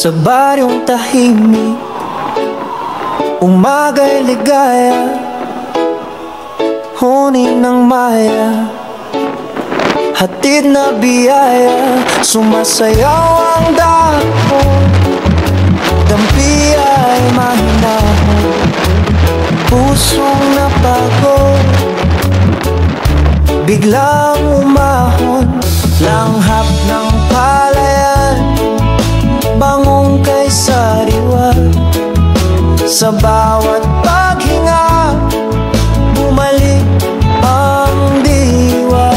Sa baryong tahimik, umaga'y ligaya, huni ng maya, hatid na biyaya. Sumasayaw ang dahon, dampi ay mahinahon, pusong napagod, biglang umahon. Langhap ng palayan, bangong kay sariwa. Sa bawat paghinga, bumalik ang diwa.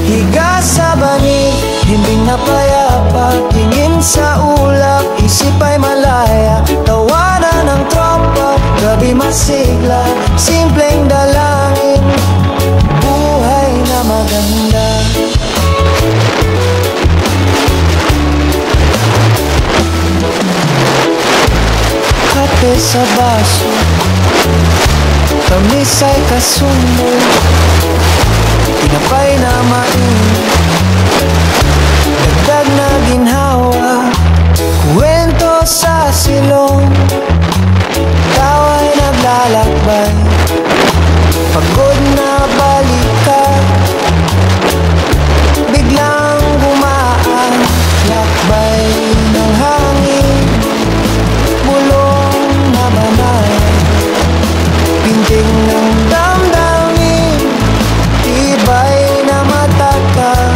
Higa sa banig, himbing na payapa, tingin sa ulap, isip ay malaya. Tawanan ng tropa, gabi masigla, simpleng dalangin, buhay na maganda. Kape sa baso, tamis ay kasundo, tinapay na mainit, dagdag na ginhawa, kwento sa silong, tawa'y naglalakbay, pagod na balikan, biglang gumaan, lakbay ng hangin, bulong na banay, pintig ng damdamin, tibay na matatag.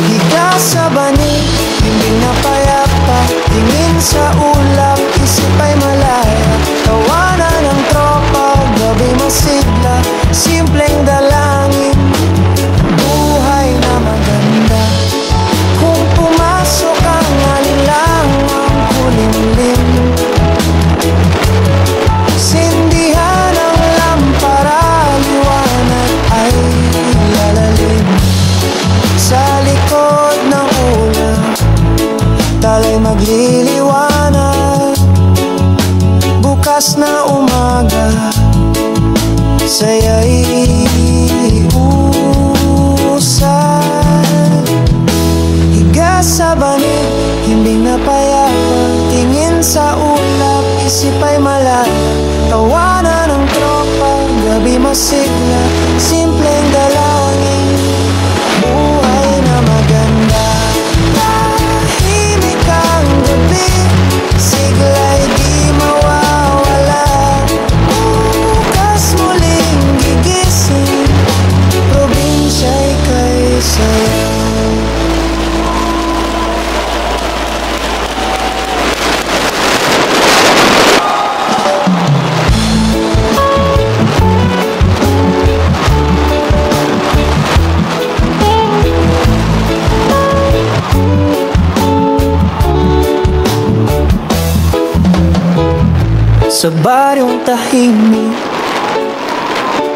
Higa sa banig, hindi na payapa, tingin sa ulap, isip ay malaya. Tawanan ng tropa, gabi masigla, simpleng dalangin, buhay na maganda. Kung pumasok ang alilangang kulimlim, sindihan ang lampara, liwanag ay lalalim. Sa likod ng ulap, talay magliliwanag, bukas na umaga, saya'y usad. Higa sa banig, himbing na payapa, tingin sa ulap, isip ay malaya. Tawanan ng tropa, gabi masigla, simpleng dalangin, buhay na maganda. Tahimik ang gabi, sigla'y di mawawala, bukas muling gigising, probinsya'y kay sayaw. Sa baryong tahimik,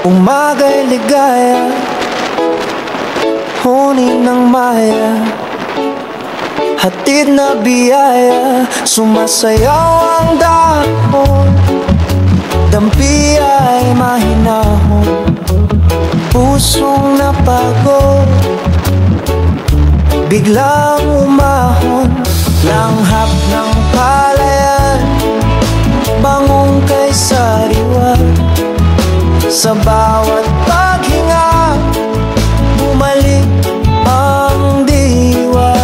umaga'y ligaya, huni ng maya, hatid na biyaya. Sumasayaw ang dahon, dampi ay mahinahon, pusong napagod, biglang umahon. Langhap ng palayan, bangong kay sariwa. Sa bawat paghinga, bumalik ang diwa.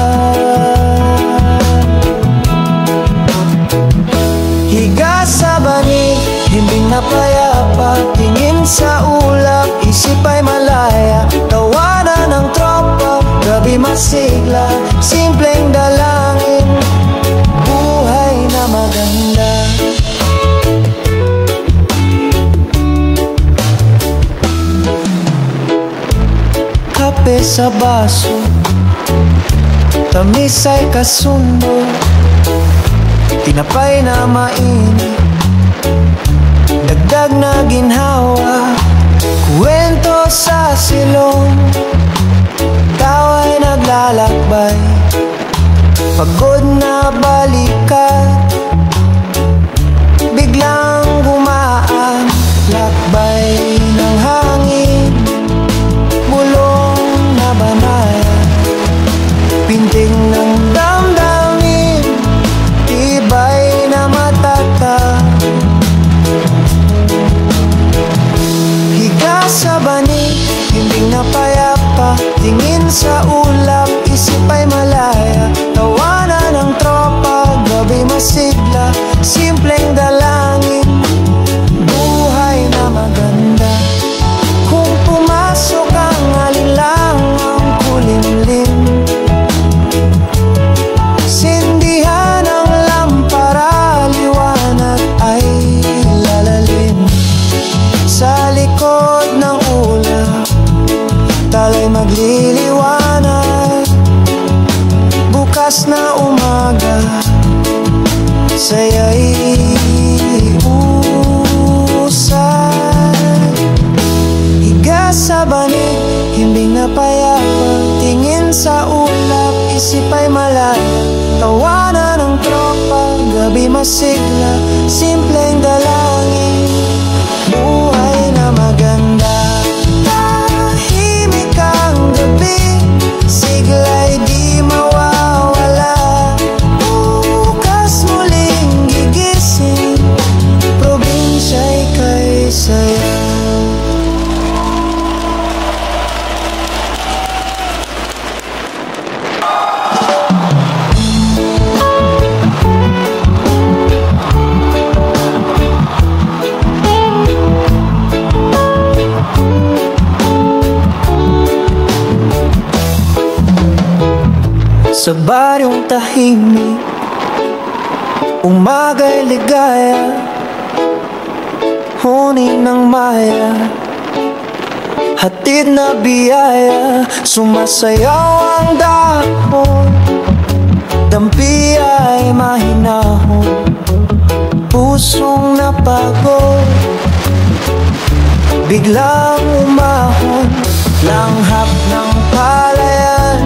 Higa sa banig, himbing na payapa, tingin sa ulap, isip ay malaya. Tawanan ng tropa, gabi masigla, simpleng dalangin, buhay na maganda. Kape sa baso, tamis ay kasundo, tinapay na mainit, dagdag na ginhawa, kwento sa silong, tawa'y naglalakbay, pagod na balikan, biglang gumaan, lakbay ng hangin, masigla, simpleng dalangin, buhay na maganda. Kung pumasok ang alinlangang kulimlim, sindihan ang lampara, liwanag ay lalalim. Sa likod ng ulap, talay magliliwanag. Bukas na umaga, saya'y usay. Higa sa banig, himbing na payapa, tingin sa ulap, isip ay malaya. Tawanan ng tropa, gabi masigla, simpleng dalangin, buhay na maganda. Tahimik ang gabi, sigla'y di mawawala. Bukas muling gigising, probinsya'y kay saya. Sa baryong tahimik, umaga'y ligaya, huning ng maya, hatid na biyaya. Sumasayaw ang dahon, dampi ay mahinahon, pusong napagod, biglang umahon, langhap ng palayan,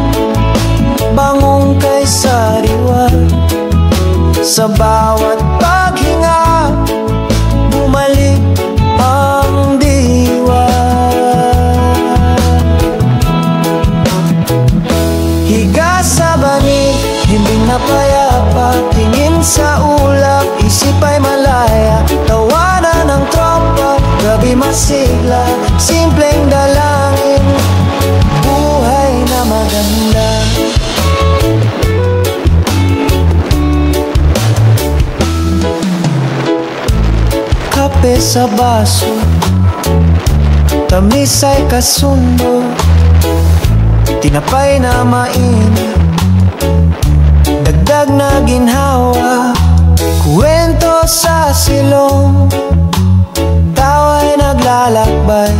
bangong kay sariwan. Sa bawat paghinga, bumalik ang diwa. Higa sa banig, himbing na payapa, tingin sa ulap, isip ay malaya. Tawanan ng tropa, gabi masigla, simpleng dalangin, buhay na maganda. Kape sa baso, tamis ay kasundo, tinapay na mainit, dagdag na ginhawa, kwento sa silong, tawa'y naglalakbay,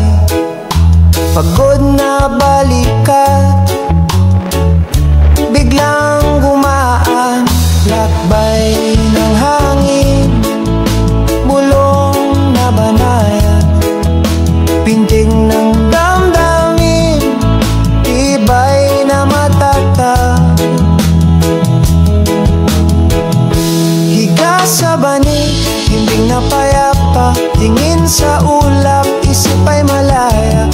pagod na balikat, biglang gumaan, lakbay ng hangin, bulong na banayan, pintig ng damdamin, tibay na matatag. Higa sa banig, himbing na payapa, tingin sa ulap, isip ay malaya.